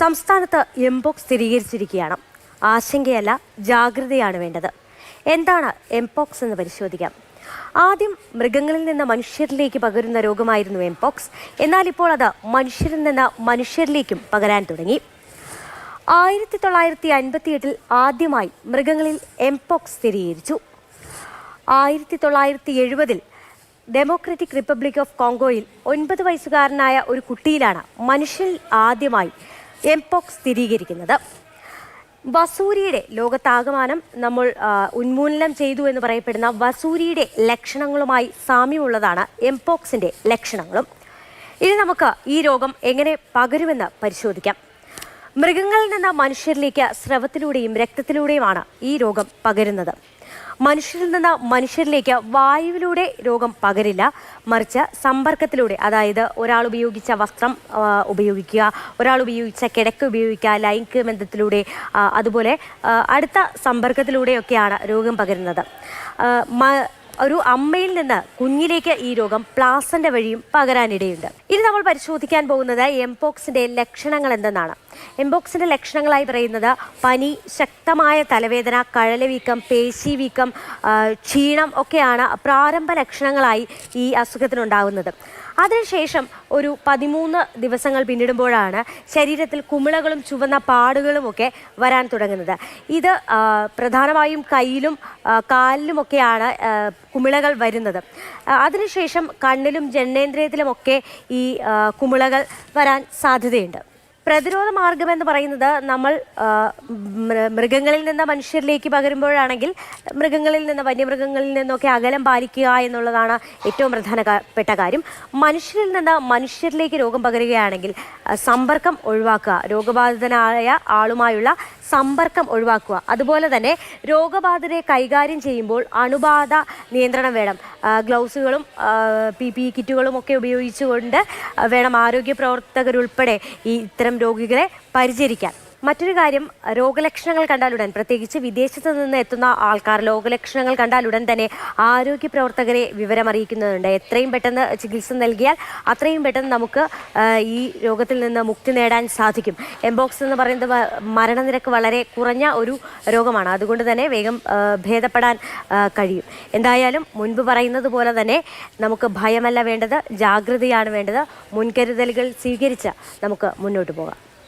സംസ്ഥാനത്ത് എംപോക്സ് സ്ഥിരീകരിച്ചിരിക്കുകയാണ്. ആശങ്കയല്ല, ജാഗ്രതയാണ് വേണ്ടത്. എന്താണ് എംപോക്സ് എന്ന് പരിശോധിക്കാം. ആദ്യം മൃഗങ്ങളിൽ നിന്ന് മനുഷ്യരിലേക്ക് പകരുന്ന രോഗമായിരുന്നു എംപോക്സ്. എന്നാൽ ഇപ്പോൾ അത് മനുഷ്യരിൽ നിന്ന് മനുഷ്യരിലേക്കും പകരാൻ തുടങ്ങി. 1958 ആദ്യമായി മൃഗങ്ങളിൽ എംപോക്സ് സ്ഥിരീകരിച്ചു. 1970 ഡെമോക്രാറ്റിക് റിപ്പബ്ലിക് ഓഫ് കോങ്കോയിൽ 9 വയസ്സുകാരനായ ഒരു കുട്ടിയിലാണ് മനുഷ്യരിൽ ആദ്യമായി എംപോക്സ് സ്ഥിരീകരിക്കുന്നത്. വസൂരിയുടെ ലോകത്താകമാനം നമ്മൾ ഉന്മൂലനം ചെയ്തു എന്ന് പറയപ്പെടുന്ന വസൂരിയുടെ ലക്ഷണങ്ങളുമായി സാമ്യമുള്ളതാണ് എംപോക്സിൻ്റെ ലക്ഷണങ്ങളും. ഇനി നമുക്ക് ഈ രോഗം എങ്ങനെ പകരുമെന്ന് പരിശോധിക്കാം. മൃഗങ്ങളിൽ നിന്ന് മനുഷ്യരിലേക്ക് സ്രവത്തിലൂടെയും രക്തത്തിലൂടെയുമാണ് ഈ രോഗം പകരുന്നത്. മനുഷ്യരിൽ നിന്ന് മനുഷ്യരിലേക്ക് വായുവിലൂടെ രോഗം പകരില്ല, മറിച്ച് സമ്പർക്കത്തിലൂടെ, അതായത് ഒരാൾ ഉപയോഗിച്ച വസ്ത്രം ഉപയോഗിക്കുക, ഒരാൾ ഉപയോഗിച്ച കിടക്ക ഉപയോഗിക്കുക, ലൈംഗിക ബന്ധത്തിലൂടെ, അതുപോലെ അടുത്ത സമ്പർക്കത്തിലൂടെയൊക്കെയാണ് രോഗം പകരുന്നത്. ഒരു അമ്മയിൽ നിന്ന് കുഞ്ഞിലേക്ക് ഈ രോഗം പ്ലാസൻ്റ വഴിയും പകരാനിടയുണ്ട്. ഇനി നമ്മൾ പരിശോധിക്കാൻ പോകുന്നത് എംപോക്സിൻ്റെ ലക്ഷണങ്ങൾ എന്തെന്നാണ്. എംപോക്സിൻ്റെ ലക്ഷണങ്ങളായി പറയുന്നത് പനി, ശക്തമായ തലവേദന, കഴലവീക്കം, പേശീവീക്കം, ക്ഷീണം ഒക്കെയാണ് പ്രാരംഭ ലക്ഷണങ്ങളായി ഈ അസുഖത്തിനുണ്ടാകുന്നത്. അതിനുശേഷം ഒരു 13 ദിവസങ്ങൾ പിന്നിടുമ്പോഴാണ് ശരീരത്തിൽ കുമിളകളും ചുവന്ന പാടുകളുമൊക്കെ വരാൻ തുടങ്ങുന്നത്. ഇത് പ്രധാനമായും കയ്യിലും കാലിലുമൊക്കെയാണ് കുമിളകൾ വരുന്നത്. അതിനുശേഷം കണ്ണിലും ജനനേന്ദ്രിയത്തിലുമൊക്കെ ഈ കുമിളകൾ വരാൻ സാധ്യതയുണ്ട്. പ്രതിരോധ മാർഗം എന്ന് പറയുന്നത് നമ്മൾ മൃഗങ്ങളിൽ നിന്ന് മനുഷ്യരിലേക്ക് പകരുമ്പോഴാണെങ്കിൽ മൃഗങ്ങളിൽ നിന്ന്, വന്യമൃഗങ്ങളിൽ നിന്നൊക്കെ അകലം പാലിക്കുക എന്നുള്ളതാണ് ഏറ്റവും പ്രധാനപ്പെട്ട കാര്യം. മനുഷ്യരിൽ നിന്ന് മനുഷ്യരിലേക്ക് രോഗം പകരുകയാണെങ്കിൽ സമ്പർക്കം ഒഴിവാക്കുക, രോഗബാധിതനായ ആളുമായുള്ള സമ്പർക്കം ഒഴിവാക്കുക. അതുപോലെ തന്നെ രോഗബാധിതരെ കൈകാര്യം ചെയ്യുമ്പോൾ അണുബാധ നിയന്ത്രണം വേണം. ഗ്ലൗസുകളും PPE കിറ്റുകളും ഒക്കെ ഉപയോഗിച്ചുകൊണ്ട് വേണം ആരോഗ്യ പ്രവർത്തകരുൾപ്പെടെ ഇത്തരം രോഗികളെ പരിചരിക്കാൻ. മറ്റൊരു കാര്യം, രോഗലക്ഷണങ്ങൾ കണ്ടാലുടൻ, പ്രത്യേകിച്ച് വിദേശത്ത് നിന്ന് എത്തുന്ന ആൾക്കാർ രോഗലക്ഷണങ്ങൾ കണ്ടാലുടൻ തന്നെ ആരോഗ്യ പ്രവർത്തകരെ വിവരമറിയിക്കുന്നുണ്ട്. എത്രയും പെട്ടെന്ന് ചികിത്സ നൽകിയാൽ അത്രയും പെട്ടെന്ന് നമുക്ക് ഈ രോഗത്തിൽ നിന്ന് മുക്തി നേടാൻ സാധിക്കും. എംപോക്സ് എന്ന് പറയുന്നത് മരണനിരക്ക് വളരെ കുറഞ്ഞ ഒരു രോഗമാണ്. അതുകൊണ്ട് തന്നെ വേഗം ഭേദപ്പെടാൻ കഴിയും. എന്തായാലും മുൻപ് പറയുന്നത് പോലെ തന്നെ നമുക്ക് ഭയമല്ല വേണ്ടത്, ജാഗ്രതയാണ് വേണ്ടത്. മുൻകരുതലുകൾ സ്വീകരിച്ച് നമുക്ക് മുന്നോട്ട് പോകാം.